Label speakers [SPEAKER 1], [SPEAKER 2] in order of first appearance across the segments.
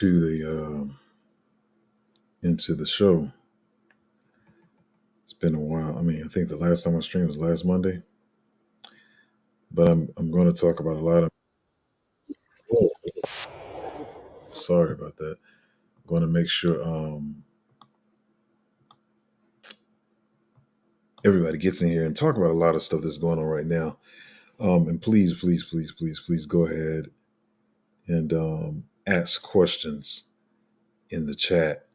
[SPEAKER 1] to into the show. It's been a while. I mean, I think the last time I streamed was last Monday, but I'm going to talk about a lot of. Oh, sorry about that. I'm going to make sure everybody gets in here and talk about a lot of stuff that's going on right now. And please, please, please, please, please go ahead and ask questions in the chat.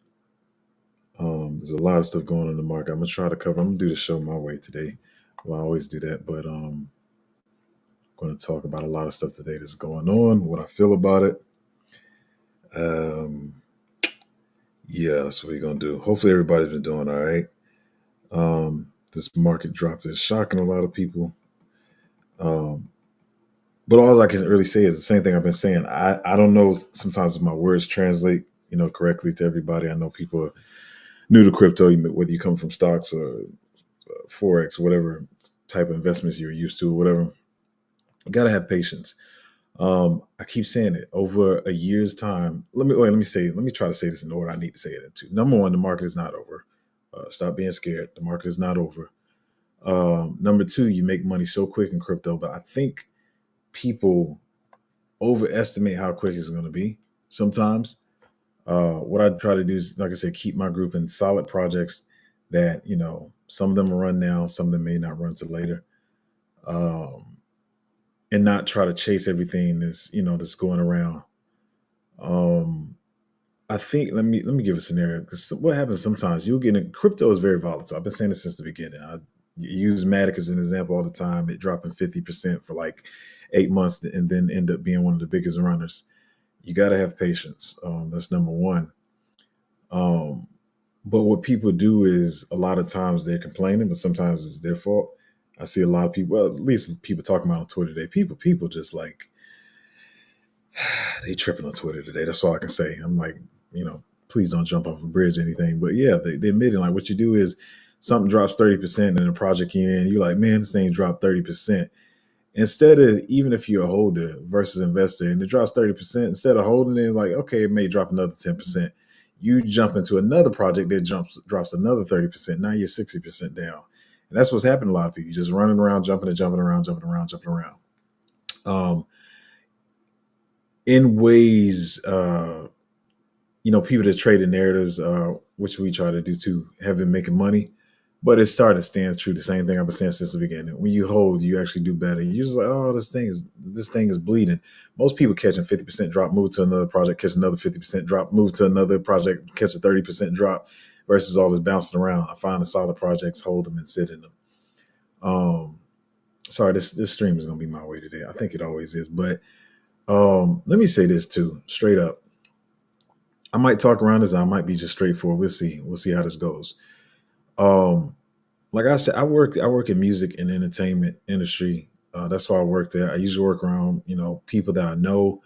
[SPEAKER 1] There's a lot of stuff going on in the market. I'm gonna try to cover. I'm gonna do the show my way today. Well, I always do that, but going to talk about a lot of stuff today that's going on. What I feel about it. Um, yeah, that's what we're gonna do. Hopefully, everybody's been doing all right. This market drop is shocking a lot of people. But all I can really say is the same thing I've been saying. I don't know sometimes if my words translate, correctly to everybody. I know people are new to crypto, whether you come from stocks or forex, whatever type of investments you're used to, or whatever. You gotta have patience. I keep saying it over a year's time. Let me try to say this in the order I need to say it into. Number one, the market is not over. Stop being scared. The market is not over. Number two, you make money so quick in crypto, but I think people overestimate how quick it's going to be sometimes. What I try to do is, like I said, keep my group in solid projects that, some of them run now, some of them may not run till later. And not try to chase everything that's going around. I think let me give a scenario, because what happens sometimes you'll get in crypto is very volatile. I've been saying this since the beginning. I use Matic as an example all the time. It dropping 50% for like 8 months and then end up being one of the biggest runners. You got to have patience. That's number one. But what people do is a lot of times they're complaining, but sometimes it's their fault. I see a lot of people, well, at least people talking about on Twitter today. People just like they tripping on Twitter today. That's all I can say. I'm like, please don't jump off a bridge or anything. But yeah, they admitting like what you do is something drops 30% in a project you're in. You're like, man, this thing dropped 30%. Instead of, even if you're a holder versus investor and it drops 30%, instead of holding it, it's like, okay, it may drop another 10%. You jump into another project that drops another 30%. Now you're 60% down. And that's what's happened to a lot of people. You're just running around, jumping around. In ways, people that trade in narratives, which we try to do too, have been making money. But it's starting to stand true. The same thing I've been saying since the beginning. When you hold, you actually do better. You're just like, oh, this thing is bleeding. Most people catching 50% drop, move to another project, catch another 50% drop, move to another project, catch a 30% drop, versus all this bouncing around. I find the solid projects, hold them and sit in them. Sorry, this stream is gonna be my way today. I think it always is. But let me say this too, straight up. I might talk around this. I might be just straightforward. We'll see. We'll see how this goes. Like I said, I work in music and entertainment industry. That's why I work there. I usually work around people that I know,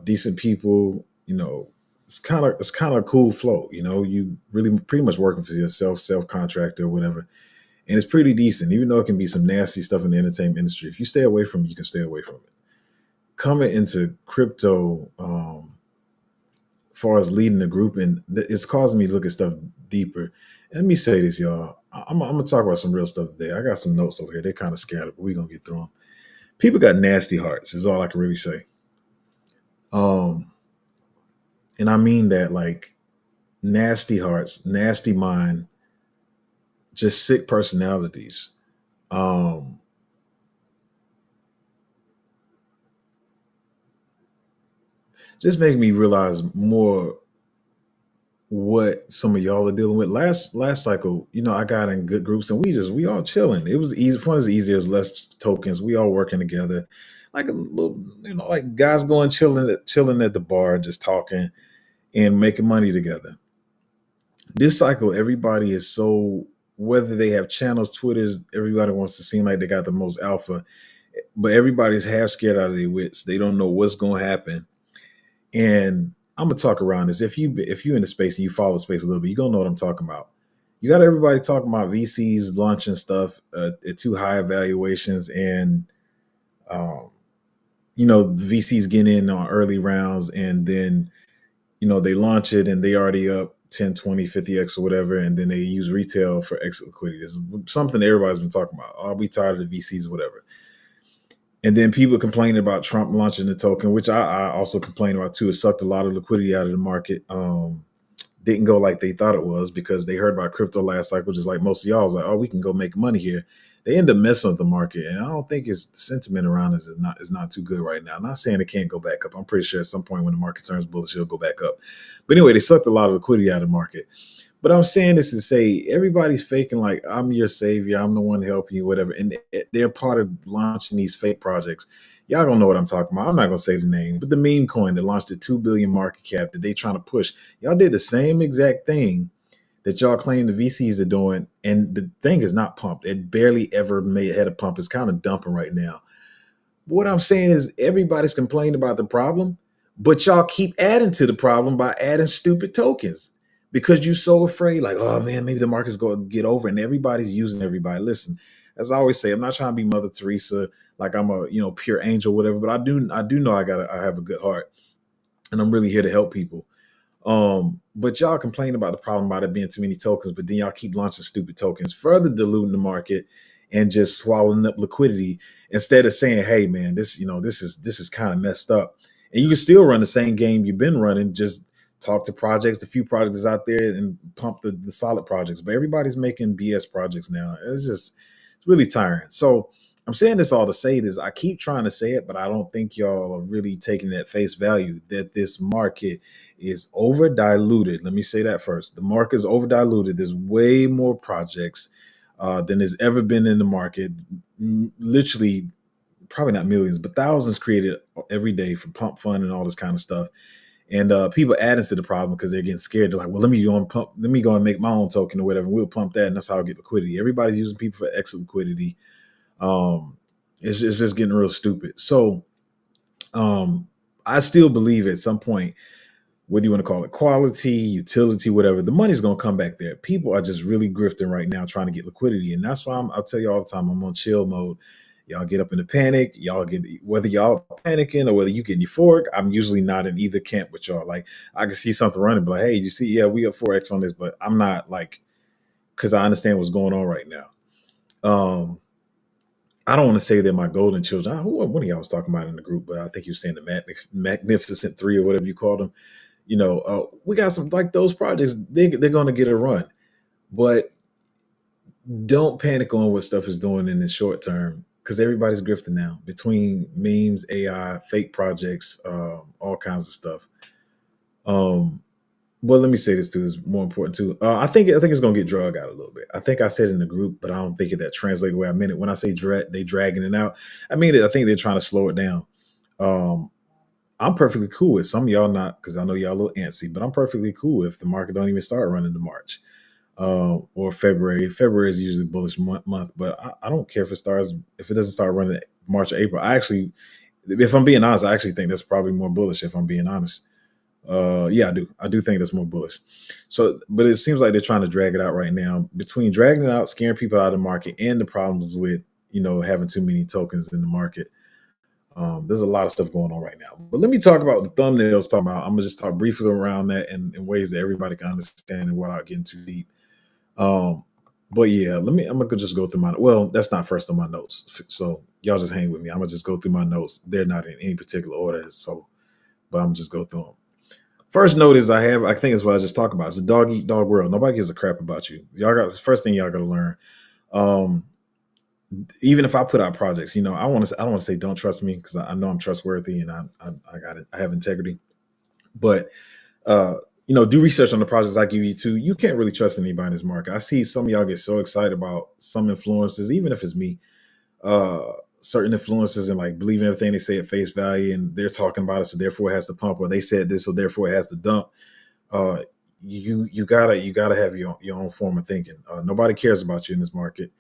[SPEAKER 1] decent people. It's kind of a cool flow. You really pretty much working for yourself, self contractor or whatever, and it's pretty decent. Even though it can be some nasty stuff in the entertainment industry, if you stay away from it, you can stay away from it. Coming into crypto, far as leading the group, and it's causing me to look at stuff deeper. And let me say this, y'all. I'm gonna talk about some real stuff today. I got some notes over here. They're kind of scattered, but we're gonna get through them. People got nasty hearts, is all I can really say. And I mean that like nasty hearts, nasty mind, just sick personalities. Just make me realize more what some of y'all are dealing with. Last cycle, I got in good groups and we all chilling. It was easy. Fun is easier as less tokens. We all working together, like a little, like guys going chilling at the bar, just talking and making money together. This cycle, everybody is so, whether they have channels, Twitters, everybody wants to seem like they got the most alpha, but everybody's half scared out of their wits. They don't know what's going to happen. And I'm gonna talk around this. If you're in the space and you follow the space a little bit, you're gonna know what I'm talking about. You got everybody talking about VCs launching stuff at too high evaluations, and VCs getting in on early rounds, and then they launch it and they already up 10, 20, 50x or whatever, and then they use retail for exit liquidity. This is something everybody's been talking about. Oh, we tired of the VCs or whatever. And then people complaining about Trump launching the token, which I also complain about too. It sucked a lot of liquidity out of the market. Didn't go like they thought it was because they heard about crypto last cycle, just like most of y'all was like, oh, we can go make money here. They end up messing with the market. And I don't think the sentiment around this is not too good right now. I'm not saying it can't go back up. I'm pretty sure at some point when the market turns bullish, it'll go back up. But anyway, they sucked a lot of liquidity out of the market. But I'm saying this to say everybody's faking like I'm your savior, I'm the one helping you, whatever. And they're part of launching these fake projects. Y'all don't know what I'm talking about. I'm not gonna say the name, but the meme coin that launched a 2 billion market cap that they trying to push. Y'all did the same exact thing that y'all claim the VCs are doing, and the thing is not pumped. It barely ever had a pump. It's kind of dumping right now. What I'm saying is everybody's complaining about the problem, but y'all keep adding to the problem by adding stupid tokens because you're so afraid, like, oh man, maybe the market's going to get over, and everybody's using everybody. Listen, as I always say, I'm not trying to be Mother Teresa, like I'm a pure angel, whatever. But I do know I have a good heart, and I'm really here to help people. But y'all complain about the problem about it being too many tokens, but then y'all keep launching stupid tokens, further diluting the market and just swallowing up liquidity instead of saying, hey man, this is kind of messed up. And you can still run the same game you've been running, just talk to projects, the few projects out there and pump the solid projects. But everybody's making BS projects now. It's really tiring. So I'm saying this all to say this. I keep trying to say it, but I don't think y'all are really taking that face value that this market is over diluted. Let me say that first. The market is over diluted. There's way more projects than there's ever been in the market. Literally, probably not millions, but thousands created every day from pump fund and all this kind of stuff. And people adding to the problem because they're getting scared. They're like, well, let me go and make my own token or whatever. And we'll pump that, and that's how I get liquidity. Everybody's using people for exit liquidity. It's just getting real stupid. So I still believe at some point, whether you want to call it quality, utility, whatever, the money's going to come back there. People are just really grifting right now trying to get liquidity. And that's why I'll tell you all the time, I'm on chill mode. Y'all get up in a panic. Whether y'all panicking or whether you getting euphoric, I'm usually not in either camp with y'all. Like I can see something running, but like, hey, you see, yeah, we up 4X on this, but I'm not like, because I understand what's going on right now. I don't want to say they're my golden children. One of y'all was talking about in the group, but I think you were saying the Magnificent Three or whatever you call them. We got some like those projects. They're going to get a run, but don't panic on what stuff is doing in the short term because everybody's grifting now between memes, AI, fake projects, all kinds of stuff. Well, let me say this too is more important too. I think it's gonna get drug out a little bit. I think I said in the group, but I don't think that translates the way I meant it. When I say they dragging it out, I mean I think they're trying to slow it down. I'm perfectly cool with some of y'all not because I know y'all a little antsy, but I'm perfectly cool if the market don't even start running to March or February. February is usually bullish month, but I don't care if it doesn't start running March or April. If I'm being honest, I actually think that's probably more bullish if I'm being honest. Yeah, I do think that's more bullish. So, but it seems like they're trying to drag it out right now. Between dragging it out, scaring people out of the market, and the problems with having too many tokens in the market, there's a lot of stuff going on right now. But let me talk about the thumbnails. Talking about, I'm gonna just talk briefly around that in ways that everybody can understand and without getting too deep. But yeah, I'm gonna just go through my. Well, that's not first on my notes, so y'all just hang with me. I'm gonna just go through my notes. They're not in any particular order, so but I'm just go through them. First note is I think it's what I just talked about. It's a dog eat dog world. Nobody gives a crap about you. First thing y'all got to learn. Even if I put out projects, I don't want to say don't trust me because I know I'm trustworthy and I got it. I have integrity. But do research on the projects I give you too. You can't really trust anybody in this market. I see some of y'all get so excited about some influencers, even if it's me. Certain influencers and like believing everything they say at face value, and they're talking about it, so therefore it has to pump, or they said this, so therefore it has to dump. You gotta have your own form of thinking. Nobody cares about you in this market.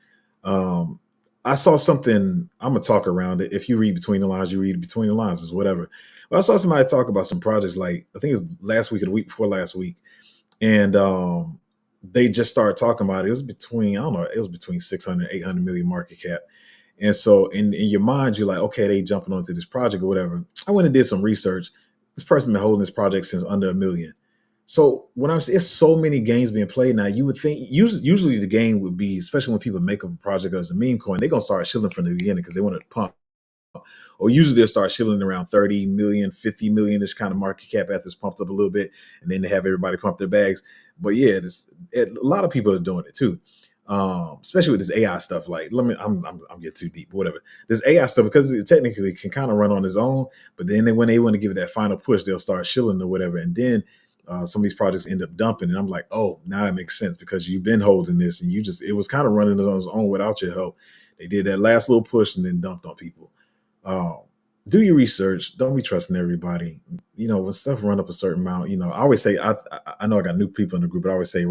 [SPEAKER 1] I saw something. I'm gonna talk around it. If you read between the lines, you read between the lines, is whatever. But I saw somebody talk about some projects like I think it was last week or the week before last week, and they just started talking about it. It was between 600 800 million market cap. And so in your mind, you're like, okay, they jumping onto this project or whatever. I went and did some research. This person been holding this project since under a million. So when I'm saying it's so many games being played now, you would think usually the game would be, especially when people make up a project as a meme coin, they're gonna start shilling from the beginning because they want to pump. Or usually they'll start shilling around 30 million, 50 million ish kind of market cap after it's pumped up a little bit, and then they have everybody pump their bags. But yeah, a lot of people are doing it too. Especially with this AI stuff. Like, I'm getting too deep, whatever. This AI stuff, because it technically can kind of run on its own, but then when they want to give it that final push, they'll start shilling or whatever, and then some of these projects end up dumping. And I'm like, oh, now it makes sense because you've been holding this, and it was kind of running on its own without your help. They did that last little push and then dumped on people. Um, do your research. Don't be trusting everybody. When stuff run up a certain amount, I always say, I know I got new people in the group, but I always say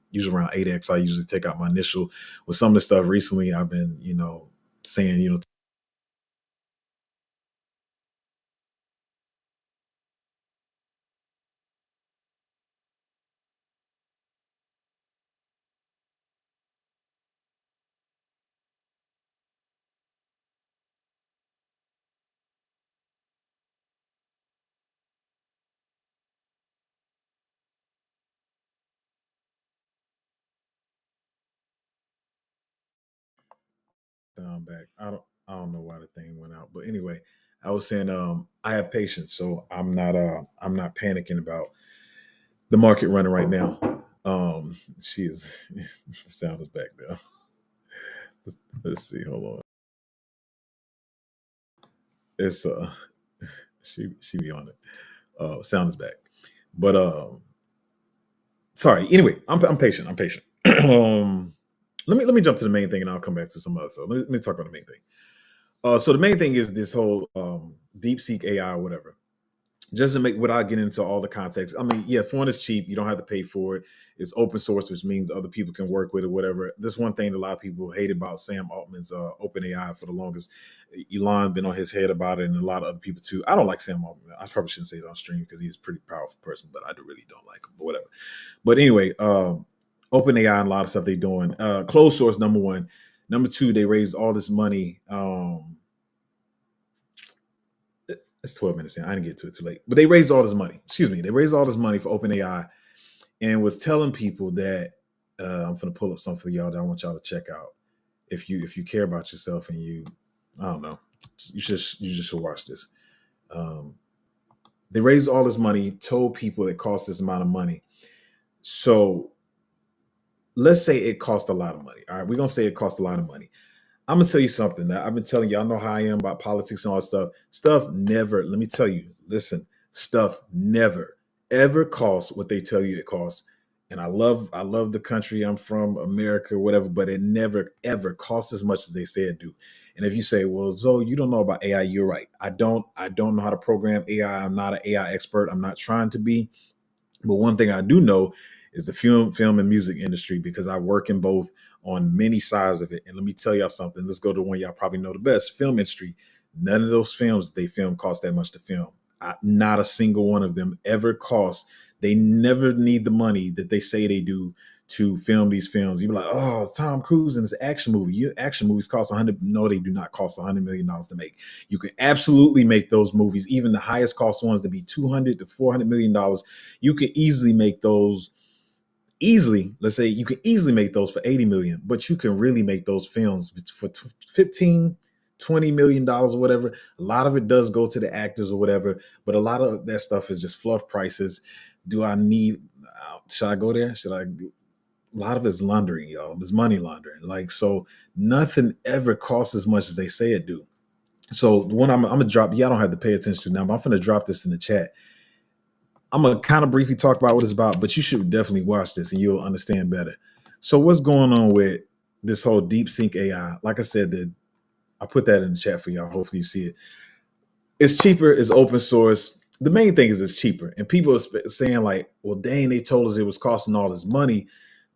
[SPEAKER 1] usually around 8x, I usually take out my initial. With some of the stuff recently, I've been, saying, down back. I don't know why the thing went out, but anyway, I was saying, I have patience, so I'm not panicking about the market running right now. She is the sound is back there. Let's see. Hold on. It's she be on it. Sound is back, but sorry. Anyway, I'm patient. I'm patient. Let me jump to the main thing, and I'll come back to some other stuff. Let me talk about the main thing. So the main thing is this whole DeepSeek AI or whatever. Just to make, without getting into all the context. I mean, yeah, one is cheap. You don't have to pay for it. It's open source, which means other people can work with it, whatever. This one thing that a lot of people hate about Sam Altman's OpenAI for the longest. Elon been on his head about it, and a lot of other people too. I don't like Sam Altman. I probably shouldn't say it on stream because he's a pretty powerful person, but I really don't like him. But whatever. But anyway, OpenAI and a lot of stuff they're doing. Closed source, number one. Number two, they raised all this money. It's 12 minutes in. I didn't get to it too late. But they raised all this money. Excuse me. They raised all this money for OpenAI and was telling people that I'm going to pull up something for y'all that I want y'all to check out. If you care about yourself and I don't know, you just should watch this. They raised all this money, told people it cost this amount of money. So let's say it cost a lot of money. All right, we're gonna say it cost a lot of money. I'm gonna tell you something that I've been telling you. I know how I am about politics and all that stuff. Stuff never, let me tell you, listen, stuff never ever costs what they tell you it costs. And I love the country I'm from, America, whatever, but it never ever costs as much as they say it do. And if you say, well, Zoe, you don't know about AI, you're right. I don't know how to program AI. I'm not an AI expert. I'm not trying to be. But one thing I do know is the film and music industry because I work in both on many sides of it. And let me tell y'all something. Let's go to one y'all probably know the best, film industry. None of those films they film cost that much to film. Not a single one of them ever cost. They never need the money that they say they do to film these films. You be like, oh, it's Tom Cruise and it's an action movie. Action movies cost 100. No, they do not cost $100 million to make. You can absolutely make those movies, even the highest cost ones, to be $200 to $400 million. You can easily make those. Easily, let's say you can easily make those for 80 million, but you can really make those films for 15, $20 million or whatever. A lot of it does go to the actors or whatever, but a lot of that stuff is just fluff prices. Do I need, should I go there? Should I? A lot of it's laundering, y'all. It's money laundering. Like, so nothing ever costs as much as they say it do. So the one I'm gonna drop, y'all don't have to pay attention to now, but I'm gonna drop this in the chat. I'm gonna kind of briefly talk about what it's about, but you should definitely watch this and you'll understand better. So what's going on with this whole DeepSeek AI? Like I said, I put that in the chat for y'all. Hopefully you see it. It's cheaper. It's open source. The main thing is it's cheaper. And people are saying like, well, dang, they told us it was costing all this money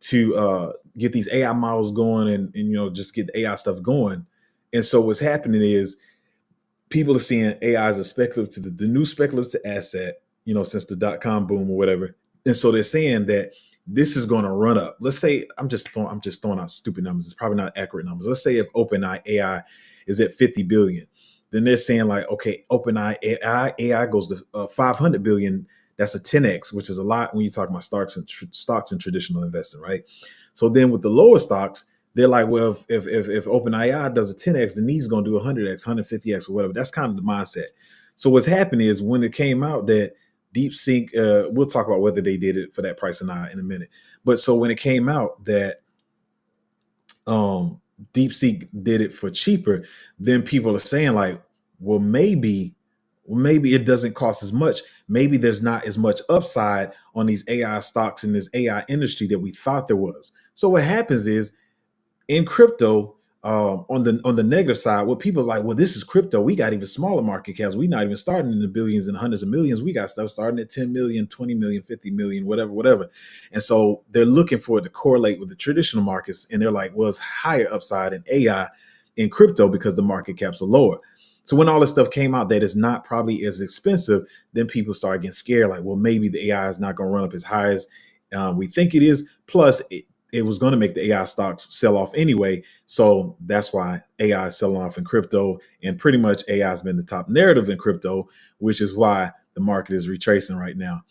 [SPEAKER 1] to get these AI models going and just get the AI stuff going. And so what's happening is people are seeing AI as a speculative to the new speculative asset, since the dot-com boom or whatever. And so they're saying that this is going to run up. Let's say I'm just throwing out stupid numbers. It's probably not accurate numbers. Let's say if OpenAI is at 50 billion, then they're saying like, okay, AI goes to 500 billion. That's a 10x, which is a lot when you talk about stocks and traditional investing, right? So then with the lower stocks, they're like, well, if OpenAI does a 10x, then he's going to do 100x, 150x, or whatever. That's kind of the mindset. So what's happening is when it came out that DeepSeek, we'll talk about whether they did it for that price or not in a minute. But so when it came out that DeepSeek did it for cheaper, then people are saying like, well, maybe it doesn't cost as much. Maybe there's not as much upside on these AI stocks in this AI industry that we thought there was. So what happens is in crypto, on the negative side, what people are like, well, this is crypto. We got even smaller market caps. We're not even starting in the billions and hundreds of millions. We got stuff starting at 10 million, 20 million, 50 million, whatever. And so they're looking for it to correlate with the traditional markets. And they're like, well, it's higher upside in AI in crypto because the market caps are lower. So when all this stuff came out that is not probably as expensive, then people start getting scared. Like, well, maybe the AI is not going to run up as high as we think it is. Plus, it was going to make the AI stocks sell off anyway. So that's why AI is selling off in crypto. And pretty much AI has been the top narrative in crypto, which is why the market is retracing right now.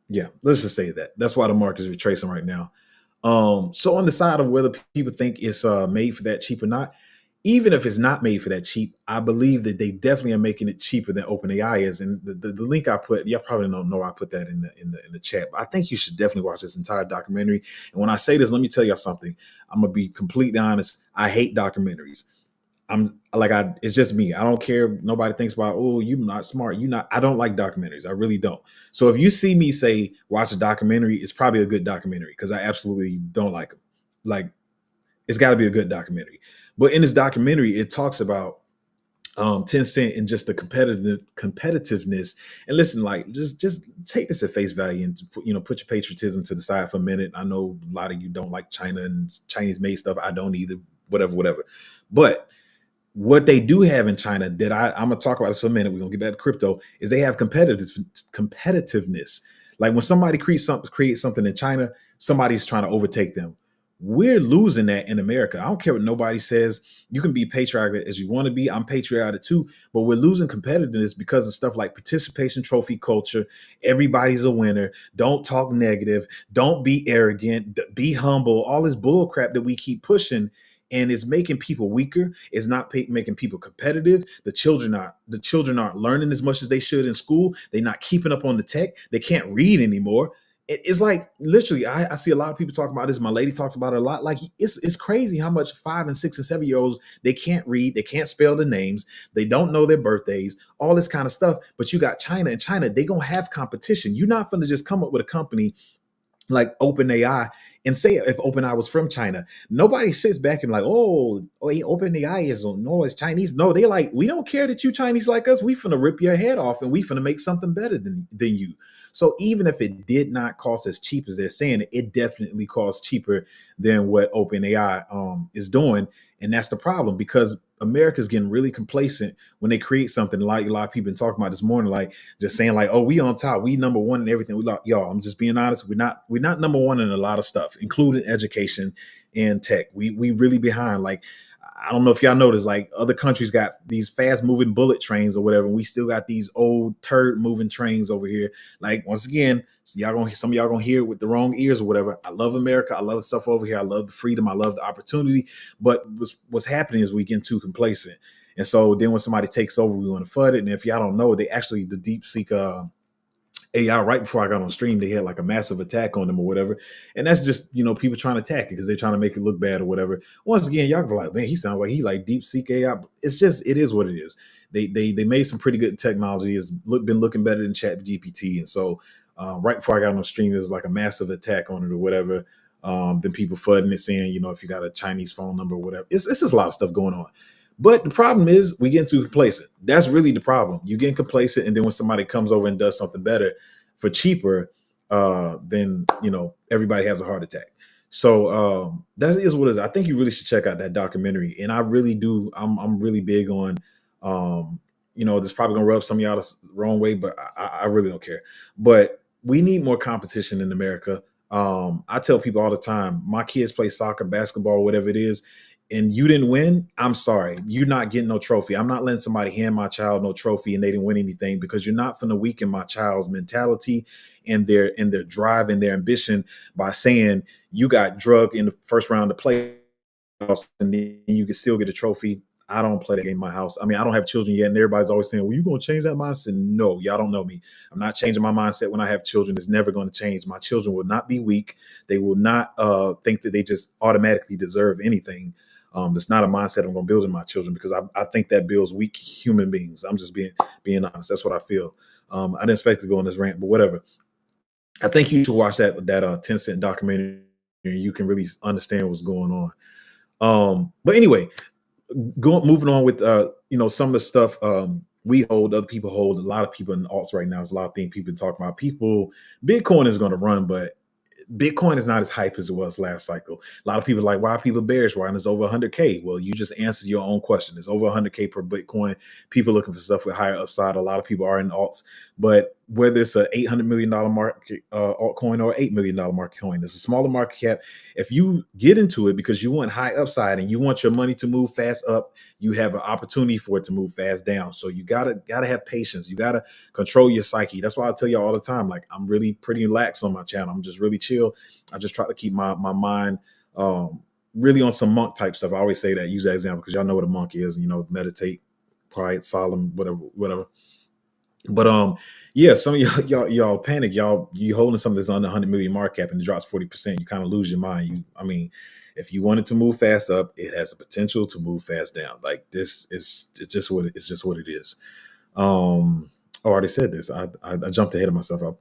[SPEAKER 1] Yeah, let's just say that. That's why the market is retracing right now. So on the side of whether people think it's made for that cheap or not, even if it's not made for that cheap, I believe that they definitely are making it cheaper than OpenAI is. And the link I put, y'all probably don't know I put that in the chat. But I think you should definitely watch this entire documentary. And when I say this, let me tell y'all something. I'm gonna be completely honest. I hate documentaries. It's just me. I don't care. Nobody thinks about, oh, you're not smart. I don't like documentaries. I really don't. So if you see me say watch a documentary, it's probably a good documentary because I absolutely don't like them. Like, it's got to be a good documentary. But in this documentary, it talks about Tencent and just the competitiveness. And listen, like just take this at face value and put your patriotism to the side for a minute. I know a lot of you don't like China and Chinese made stuff. I don't either. Whatever. But what they do have in China that I'm gonna talk about this for a minute. We're gonna get back to crypto. Is they have competitiveness. Like when somebody creates something in China, somebody's trying to overtake them. We're losing that in America. I don't care what nobody says. You can be patriotic as you want to be. I'm patriotic too, but we're losing competitiveness because of stuff like participation trophy culture. Everybody's a winner. Don't talk negative. Don't be arrogant. Be humble. All this bull crap that we keep pushing, and it's making people weaker. It's not making people competitive. The children aren't learning as much as they should in school. They're not keeping up on the tech. They can't read anymore. It's like literally, I see a lot of people talking about this. My lady talks about it a lot. Like it's crazy how much 5 and 6 and 7-year-olds, they can't read, they can't spell the names, they don't know their birthdays, all this kind of stuff. But you got China, and China, they gonna have competition. You're not gonna just come up with a company like OpenAI and say if OpenAI was from China. Nobody sits back and like, OpenAI is no, it's Chinese. No, they like, we don't care that you Chinese like us. We finna rip your head off and we finna make something better than you. So even if it did not cost as cheap as they're saying, it definitely costs cheaper than what OpenAI is doing. And that's the problem, because America's getting really complacent when they create something like a lot of people been talking about this morning, like just saying like, oh, we on top, we number one in everything. We like, y'all, I'm just being honest. We're not number one in a lot of stuff, including education and tech. We really behind. Like, I don't know if y'all noticed, like other countries got these fast moving bullet trains or whatever. And we still got these old turd moving trains over here. Like, once again, so some of y'all gonna hear it with the wrong ears or whatever. I love America. I love the stuff over here. I love the freedom. I love the opportunity. But what's happening is we get too complacent. And so then when somebody takes over, we want to FUD it. And if y'all don't know, the DeepSeek AI, right before I got on stream, they had like a massive attack on them or whatever. And that's just, people trying to attack it because they're trying to make it look bad or whatever. Once again, y'all be like, man, he sounds like he like DeepSeek AI. It is what it is. They made some pretty good technology. It's been looking better than ChatGPT. And so right before I got on stream, there was like a massive attack on it or whatever. Then people flooding it saying, if you got a Chinese phone number or whatever. It's just a lot of stuff going on. But the problem is we get too complacent. That's really the problem. You get complacent, and then when somebody comes over and does something better for cheaper, then everybody has a heart attack. So that is what it is. I think you really should check out that documentary. And I really do. I'm really big on. This probably gonna rub some of y'all the wrong way, but I really don't care. But we need more competition in America. I tell people all the time, my kids play soccer, basketball, whatever it is. and you didn't win, I'm sorry. You're not getting no trophy. I'm not letting somebody hand my child no trophy and they didn't win anything, because you're not finna weaken my child's mentality and their drive and their ambition by saying you got drugged in the first round of play and then you can still get a trophy. I don't play that game in my house. I mean, I don't have children yet, and everybody's always saying, "Well, you gonna change that mindset?" No, y'all don't know me. I'm not changing my mindset when I have children. It's never going to change. My children will not be weak. They will not think that they just automatically deserve anything. It's not a mindset I'm going to build in my children, because I think that builds weak human beings. I'm just being honest. That's what I feel. I didn't expect to go on this rant, but whatever. I think you should watch that 10 cent documentary, and you can really understand what's going on. But anyway, moving on with some of the stuff we hold, other people hold. A lot of people in alts right now. There's a lot of things people talking about. Bitcoin is going to run, but Bitcoin is not as hype as it was last cycle. A lot of people are like, why are people bearish? Why? And it's over 100K. Well, you just answered your own question. It's over 100K per Bitcoin. People looking for stuff with higher upside. A lot of people are in alts, but whether it's a $800 million market altcoin or $8 million market coin, it's a smaller market cap. If you get into it because you want high upside and you want your money to move fast up, you have an opportunity for it to move fast down. So you gotta have patience. You gotta control your psyche. That's why I tell you all the time, like, I'm really pretty lax on my channel. I'm just really chill. I just try to keep my mind really on some monk type stuff. I always say that, use that example, because y'all know what a monk is. Meditate, quiet, solemn, whatever. But yeah, some of y'all panic. You holding something that's under 100 million market cap and it drops 40%. You kind of lose your mind. If you want it to move fast up, it has the potential to move fast down. Like, this is it's just what it is. I already said this. I jumped ahead of myself. I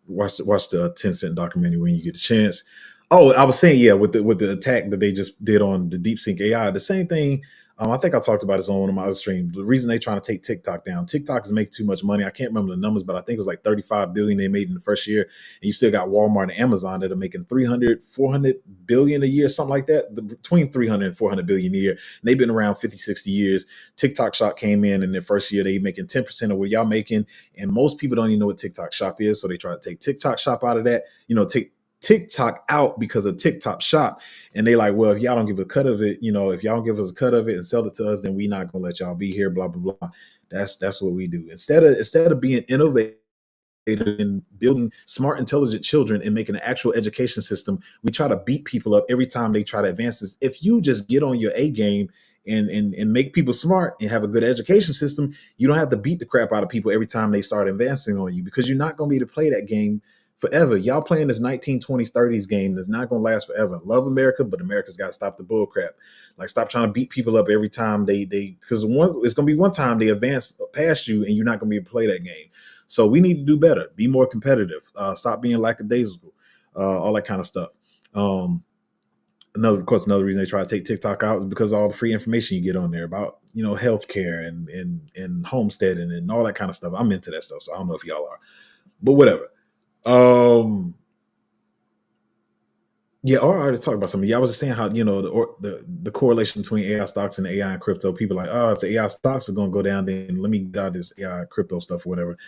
[SPEAKER 1] watched the 10 cent documentary when you get a chance. Oh, I was saying, yeah, with the attack that they just did on the DeepSeek AI, the same thing. I think I talked about this on one of my other streams. The reason they're trying to take TikTok down, TikTok is making too much money. I can't remember the numbers, but I think it was like 35 billion they made in the first year. And you still got Walmart and Amazon that are making 300, 400 billion a year, something like that, between 300 and 400 billion a year. And they've been around 50, 60 years. TikTok Shop came in their first year, they making 10% of what y'all making. And most people don't even know what TikTok Shop is. So they try to take TikTok Shop out of that, take TikTok out because of TikTok Shop. And they like, well, if y'all don't give a cut of it, if y'all don't give us a cut of it and sell it to us, then we not gonna let y'all be here, blah, blah, blah. That's what we do. Instead of being innovative in building smart, intelligent children and making an actual education system, we try to beat people up every time they try to advance this. If you just get on your A game and make people smart and have a good education system, you don't have to beat the crap out of people every time they start advancing on you, because you're not going to be able to play that game forever. Y'all playing this 1920s, 30s game that's not going to last forever. Love America, but America's got to stop the bull crap. Like, stop trying to beat people up every time because it's going to be one time they advance past you and you're not going to be able to play that game. So we need to do better, be more competitive, stop being lackadaisical, all that kind of stuff. Another reason they try to take TikTok out is because of all the free information you get on there about, healthcare and homesteading and all that kind of stuff. I'm into that stuff, so I don't know if y'all are, but whatever. Yeah, I already talked about something. Yeah, I was just saying how, the correlation between AI stocks and AI and crypto. People are like, oh, if the AI stocks are going to go down, then let me get out of this AI crypto stuff or whatever.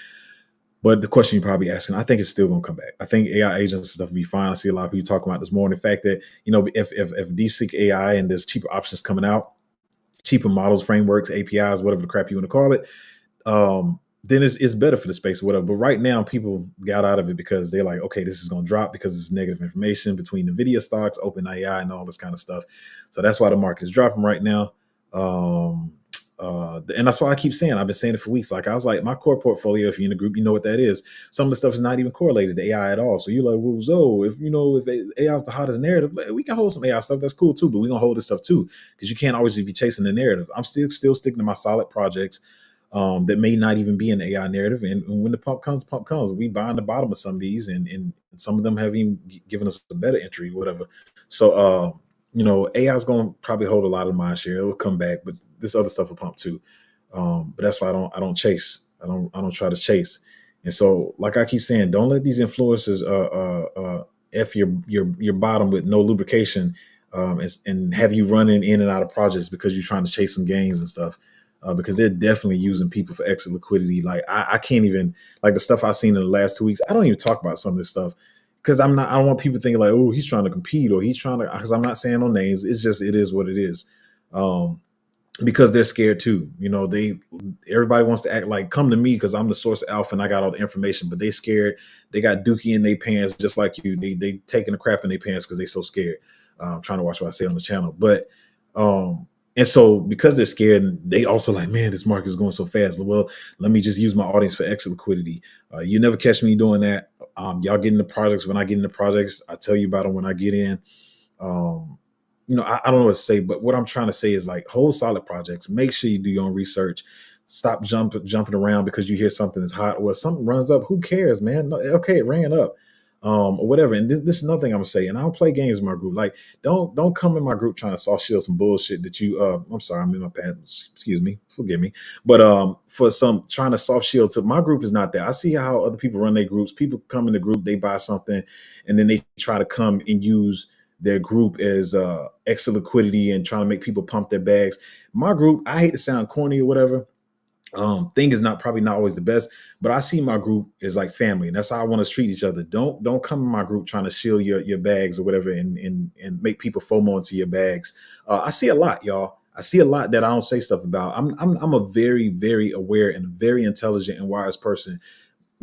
[SPEAKER 1] But the question you're probably asking, I think it's still going to come back. I think AI agents and stuff will be fine. I see a lot of people talking about this more. And the fact that, if DeepSeek AI and there's cheaper options coming out, cheaper models, frameworks, APIs, whatever the crap you want to call it, then it's better for the space or whatever. But right now, people got out of it because they're like, okay, this is going to drop because it's negative information between Nvidia stocks, OpenAI, and all this kind of stuff. So that's why the market is dropping right now. And that's why I keep saying, I've been saying it for weeks. Like, I was like, my core portfolio, if you're in the group, you know what that is. Some of the stuff is not even correlated to AI at all. So you're like, well, so if AI is the hottest narrative, we can hold some AI stuff. That's cool too, but we're gonna hold this stuff too, because you can't always be chasing the narrative. I'm still sticking to my solid projects that may not even be an AI narrative. And when the pump comes, we buy on the bottom of some of these, and some of them have even given us a better entry, whatever. So AI is going to probably hold a lot of my share. It will come back, but this other stuff will pump too. But that's why I don't chase. I don't try to chase. And so, like I keep saying, don't let these influencers f your bottom with no lubrication, and have you running in and out of projects because you're trying to chase some gains and stuff. Because they're definitely using people for exit liquidity. Like, I can't even, like, the stuff I've seen in the last 2 weeks, I don't even talk about some of this stuff because I don't want people thinking like, oh, he's trying to compete or he's trying to, because I'm not saying no names. It's just, it is what it is. Because they're scared too. Everybody wants to act like come to me because I'm the source of alpha and I got all the information, but they scared. They got dookie in their pants just like you. They taking a crap in their pants because they so scared. I'm trying to watch what I say on the channel, but um, and so because they're scared, and they also like, man, this market is going so fast. Well, let me just use my audience for exit liquidity. You never catch me doing that. Y'all get into projects when I get into projects. I tell you about them when I get in. um, I don't know what to say, but what I'm trying to say is like hold solid projects. Make sure you do your own research. Stop jumping around because you hear something is hot or something runs up. Who cares, man? No, okay, it ran up, or whatever. And this is another thing I'm gonna say. And I don't play games in my group. Like, don't come in my group trying to soft shield some bullshit that you. I'm sorry, I'm in my pants. Excuse me, forgive me. But for some trying to soft shield to my group is not that. I see how other people run their groups. People come in the group, they buy something, and then they try to come and use their group as extra liquidity and trying to make people pump their bags. My group, I hate to sound corny or whatever. Thing is not probably not always the best, but I see my group as like family, and that's how I want to treat each other. Don't come in my group trying to shield your bags or whatever, and make people FOMO into your bags. I see a lot, y'all. I see a lot that I don't say stuff about. I'm a very very aware and very intelligent and wise person.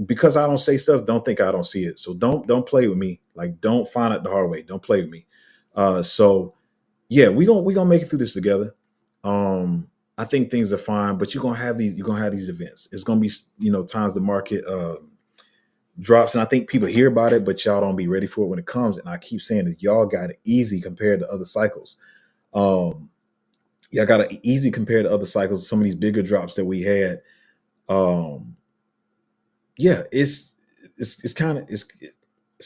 [SPEAKER 1] Because I don't say stuff, don't think I don't see it. So don't play with me. Like don't find it the hard way. Don't play with me. So yeah, we gonna make it through this together. I think things are fine, but you're gonna have these events. It's gonna be times the market drops, and I think people hear about it, but y'all don't be ready for it when it comes. And I keep saying that y'all got it easy compared to other cycles. Um, y'all got it easy compared to other cycles. Some of these bigger drops that we had. Um, yeah, it's kind of it's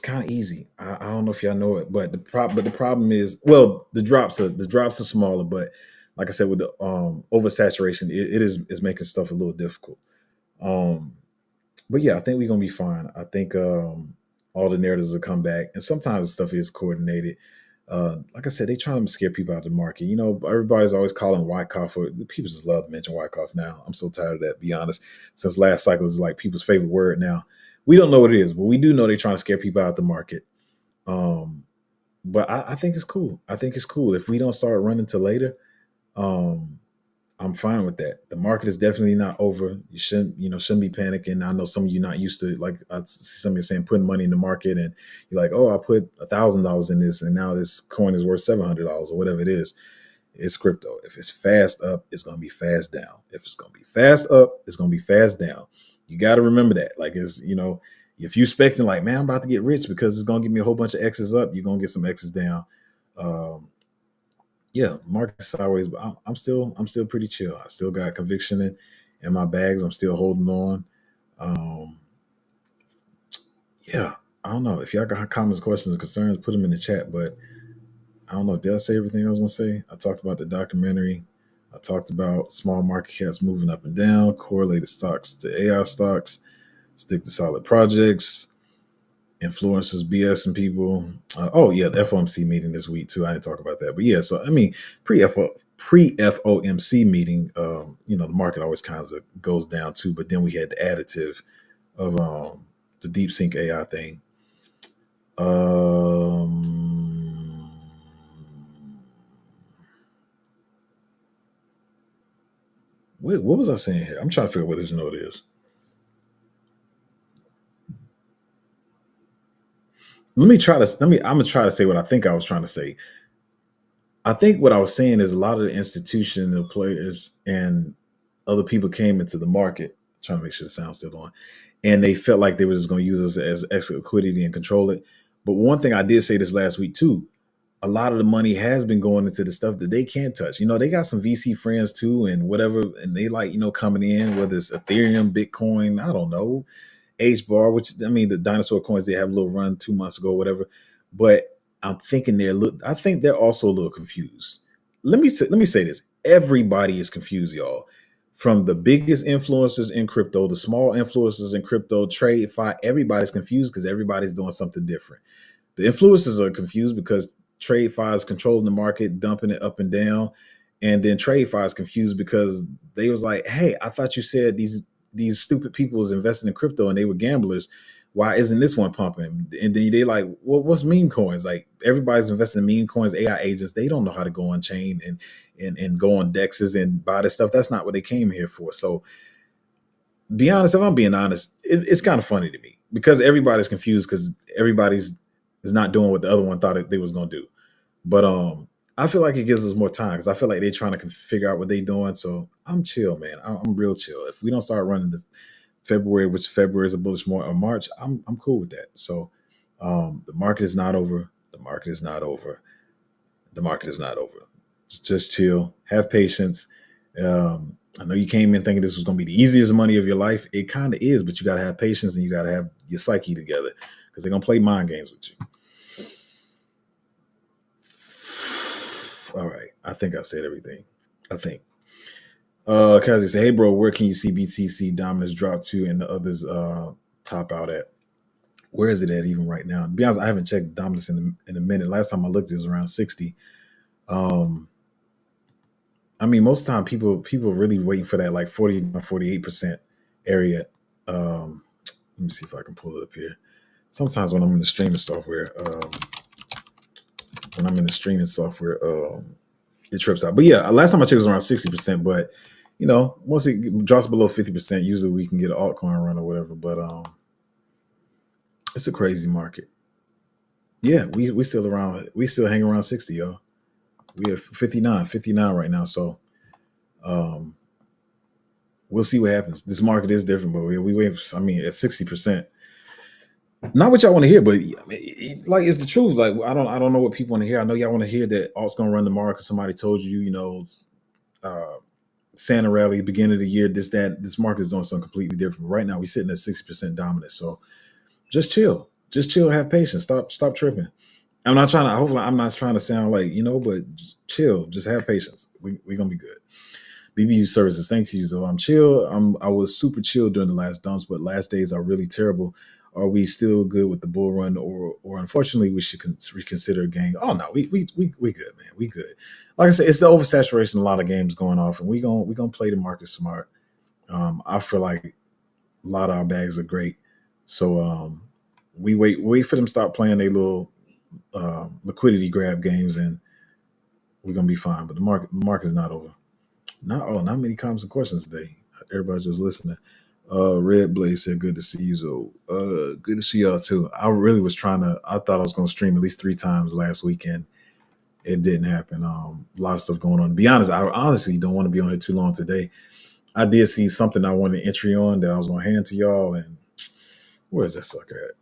[SPEAKER 1] kind of easy. I don't know if y'all know it, but the problem is, well, the drops are smaller, but like I said, with the oversaturation, it is making stuff a little difficult. Um, but yeah, I think we're gonna be fine. I think all the narratives will come back, and sometimes stuff is coordinated. Like I said, they trying to scare people out of the market. Everybody's always calling Wyckoff, or people just love to mention Wyckoff now. I'm so tired of that, to be honest. Since last cycle is like people's favorite word now. We don't know what it is, but we do know they're trying to scare people out of the market. Um, but I think it's cool. I think it's cool if we don't start running to later. Um, I'm fine with that. The market is definitely not over. You shouldn't be panicking. I know some of you not used to, like I see some of you saying putting money in the market, and you're like, oh, I put $1,000 in this, and now this coin is worth $700 or whatever it is. It's crypto. If it's fast up, it's gonna be fast down. If it's gonna be fast up, it's gonna be fast down. You got to remember that. Like if you expecting like, man, I'm about to get rich because it's gonna give me a whole bunch of X's up, you're gonna get some X's down. Um, yeah, market sideways, but I'm still pretty chill. I still got conviction in my bags. I'm still holding on. Um, yeah, I don't know if y'all got comments, questions, or concerns. Put them in the chat. But I don't know. Did I say everything I was gonna say? I talked about the documentary. I talked about small market caps moving up and down, correlated stocks to AI stocks, stick to solid projects, influencers BSing people. Oh yeah, the FOMC meeting this week too. I didn't talk about that, but yeah. So I mean, pre FOMC meeting, the market always kind of goes down too. But then we had the additive of the DeepSeek AI thing. Um, wait, what was I saying here? I'm trying to figure out what this note is. Let me try to. I'm gonna try to say what I think I was trying to say. I think what I was saying is a lot of the institutional players and other people came into the market, trying to make sure the sound's still on, and they felt like they were just going to use us as extra liquidity and control it. But one thing I did say this last week too, a lot of the money has been going into the stuff that they can't touch. They got some VC friends too, and whatever, and they like coming in, whether it's Ethereum, Bitcoin, I don't know, H bar, which I mean the dinosaur coins they have a little run 2 months ago, whatever. But I'm thinking I think they're also a little confused. Let me say this: everybody is confused, y'all. From the biggest influencers in crypto, the small influencers in crypto, TradeFi, everybody's confused because everybody's doing something different. The influencers are confused because TradeFi is controlling the market, dumping it up and down, and then TradeFi is confused because they was like, "Hey, I thought you said these stupid people was investing in crypto and they were gamblers. Why isn't this one pumping? And then they like, well, what's meme coins? Like everybody's investing in meme coins, AI agents. They don't know how to go on chain and go on dexes and buy this stuff. That's not what they came here for. So be honest, if I'm being honest, it's kind of funny to me because everybody's confused because everybody's is not doing what the other one thought they was gonna do. But I feel like it gives us more time because I feel like they're trying to figure out what they're doing. So I'm chill, man. I'm real chill. If we don't start running the February, which February is a bullish month, or March, I'm cool with that. So the market is not over. The market is not over. The market is not over. Just chill. Have patience. I know you came in thinking this was going to be the easiest money of your life. It kind of is, but you got to have patience and you got to have your psyche together because they're going to play mind games with you. All right. I think I said everything. I think. Kazi say, hey, bro, where can you see BTC dominance drop to and the others top out at? Where is it at even right now? To be honest, I haven't checked dominance in a minute. Last time I looked, it was around 60. I mean, most of the time people really waiting for that like 40, 48% area. Let me see if I can pull it up here. Sometimes when I'm in the streaming software, it trips out. But yeah, last time I checked it was around 60%. But you know, once it drops below 50%, usually we can get an altcoin run or whatever. But it's a crazy market. Yeah, we still hang around 60, y'all. We have 59 right now. So we'll see what happens. This market is different, but we wait. I mean, at 60%. Not what y'all want to hear, but I mean, like it's the truth. Like I don't know what people want to hear. I know y'all want to hear that alt's gonna run the market. Somebody told you, you know, Santa rally, beginning of the year, this market is doing something completely different. Right now, we're sitting at 60% dominance. So just chill. Just chill, have patience. Stop tripping. I'm not trying to, hopefully I'm not trying to sound like, you know, but just chill. Just have patience. We're gonna be good. BBU services, thanks to you. So I'm chill. I was super chill during the last dumps, but last days are really terrible. Are we still good with the bull run, or unfortunately we should reconsider a game? Oh no, we good, man. We good. Like I said, it's the oversaturation. A lot of games going off, and we gonna play the market smart. I feel like a lot of our bags are great, so we wait for them to stop playing their little liquidity grab games, and we're gonna be fine. But the market is not over. Not many comments and questions today. Everybody just listening. Red Blaze said, "Good to see you." So, good to see y'all too. I really was I thought I was going to stream at least 3 times last weekend. It didn't happen. A lot of stuff going on. To be honest, I honestly don't want to be on here too long today. I did see something I wanted entry on that I was going to hand to y'all. And where's that sucker at?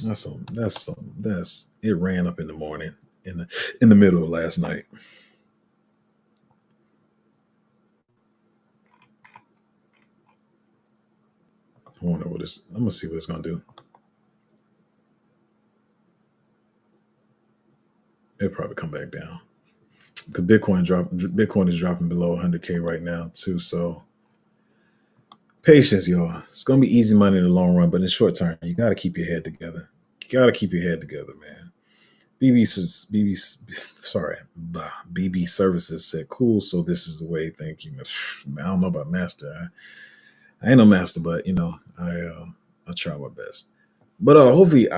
[SPEAKER 1] That's it ran up in the morning in the middle of last night. I wonder what this. I'm gonna see what it's gonna do. It'll probably come back down. Because Bitcoin is dropping below 100K right now too. So patience, y'all. It's gonna be easy money in the long run, but in the short term, you gotta keep your head together. You gotta keep your head together, man. BB Services said, "Cool. So this is the way. Thank you." I don't know about master. I ain't no master, but you know, I try my best. But hopefully,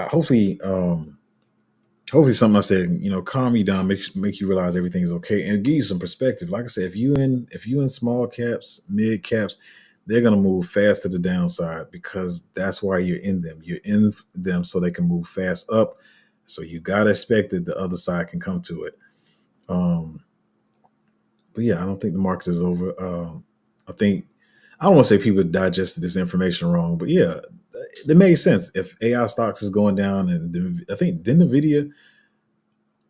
[SPEAKER 1] something I said, you know, calm you down, make you realize everything's okay, and give you some perspective. Like I said, if you in small caps, mid caps, they're gonna move fast to the downside because that's why you're in them. You're in them so they can move fast up. So you gotta expect that the other side can come to it. But yeah, I don't think the market is over. I don't want to say people digested this information wrong, but yeah, it made sense. If AI stocks is going down, and I think didn't Nvidia,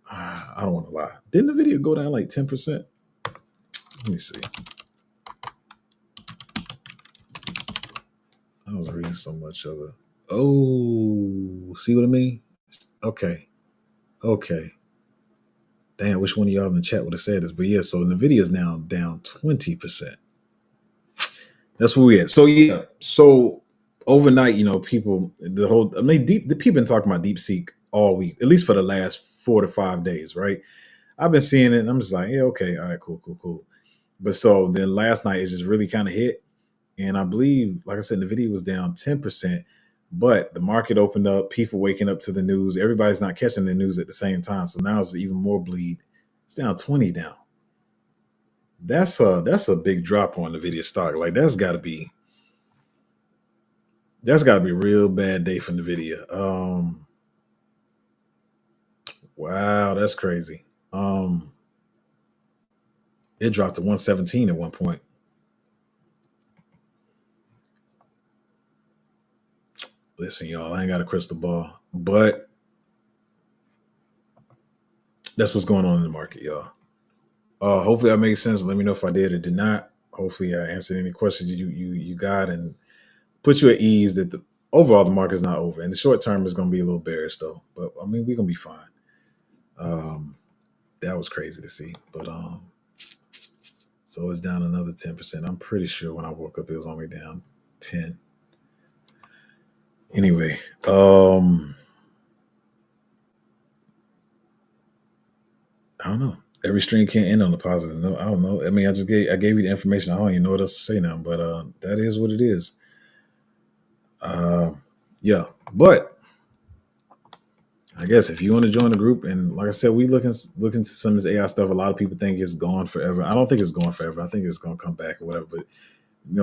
[SPEAKER 1] I don't want to lie, didn't Nvidia go down like 10%? Let me see. I was reading so much of it. Oh, see what I mean? Okay. Damn, which one of y'all in the chat would have said this? But yeah, so Nvidia is now down 20%. That's where we at. So yeah, so overnight, you know, the people been talking about DeepSeek all week, at least for the last 4 to 5 days, right? I've been seeing it, and I'm just like, yeah, okay, all right, cool. But so then last night it just really kind of hit. And I believe, like I said, Nvidia was down 10%, but the market opened up, people waking up to the news. Everybody's not catching the news at the same time. So now it's even more bleed. It's down 20 down. That's a big drop on Nvidia stock. Like that's gotta be a real bad day for Nvidia. Wow, that's crazy. Um, it dropped to 117 at one point. Listen, y'all, I ain't got a crystal ball, but that's what's going on in the market, y'all. Hopefully that made sense. Let me know if I did or did not. Hopefully I answered any questions you got and put you at ease that the overall the market's not over. In the short term, it's going to be a little bearish though, but I mean we're gonna be fine. Um, that was crazy to see, but so it's down another 10%. I'm pretty sure when I woke up it was only down 10. Anyway, I don't know. Every stream can't end on a positive note. I don't know. I mean, I gave you the information. I don't even know what else to say now, but that is what it is. Uh, yeah, but I guess if you want to join the group, and like I said, we looking to some of this AI stuff. A lot of people think it's gone forever. I don't think it's going forever. I think it's going to come back or whatever. But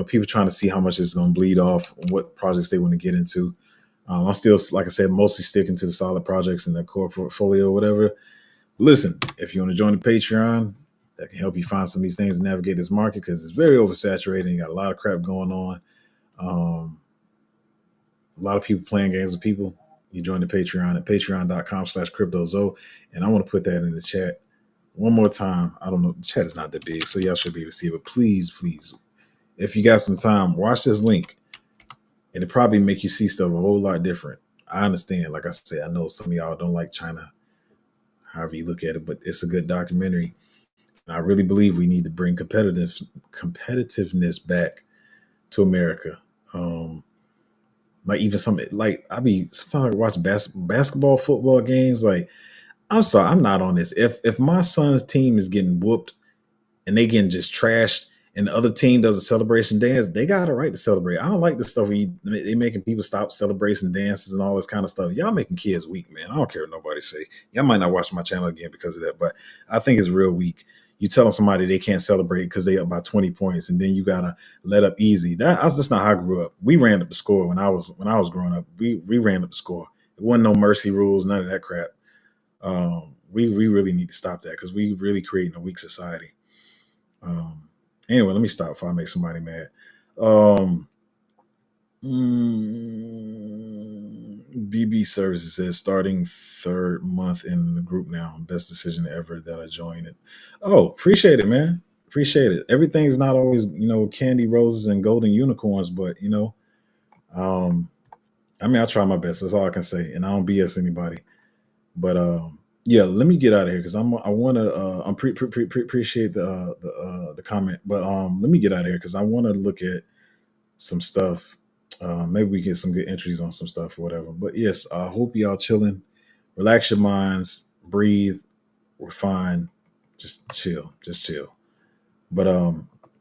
[SPEAKER 1] people trying to see how much it's going to bleed off, what projects they want to get into. I'm still, like I said, mostly sticking to the solid projects in the core portfolio or whatever. Listen, if you want to join the Patreon, that can help you find some of these things and navigate this market because it's very oversaturated. You got a lot of crap going on. A lot of people playing games with people. You join the Patreon at patreon.com/cryptozo. And I want to put that in the chat one more time. I don't know. The chat is not that big, so y'all should be able to see it. But please, please, if you got some time, watch this link. And it probably make you see stuff a whole lot different. I understand. Like I said, I know some of y'all don't like China, however you look at it, but it's a good documentary. And I really believe we need to bring competitiveness back to America. Like even some like sometimes I watch basketball, football games. Like I'm sorry, I'm not on this. If my son's team is getting whooped and they getting just trashed, and the other team does a celebration dance, they got a right to celebrate. I don't like the stuff where they making people stop celebrating dances and all this kind of stuff. Y'all making kids weak, man. I don't care what nobody say. Y'all might not watch my channel again because of that, but I think it's real weak. You telling somebody they can't celebrate because they up by 20 points, and then you gotta let up easy. That's just not how I grew up. We ran up the score when I was growing up. We ran up the score. There wasn't no mercy rules, none of that crap. We really need to stop that because we really creating a weak society. Anyway, let me stop before I make somebody mad. Um, BB Services says starting third month in the group now. Best decision ever that I joined it. Oh, appreciate it, man. Appreciate it. Everything's not always, candy roses and golden unicorns, but I mean, I try my best. That's all I can say, and I don't BS anybody. But yeah, let me get out of here because I want to. Appreciate the comment, but let me get out of here because I want to look at some stuff. Maybe we get some good entries on some stuff or whatever. But yes, I hope y'all chilling. Relax your minds, breathe. We're fine. Just chill. Just chill. But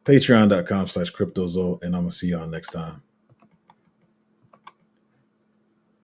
[SPEAKER 1] patreon.com/cryptozo, and I'm gonna see y'all next time.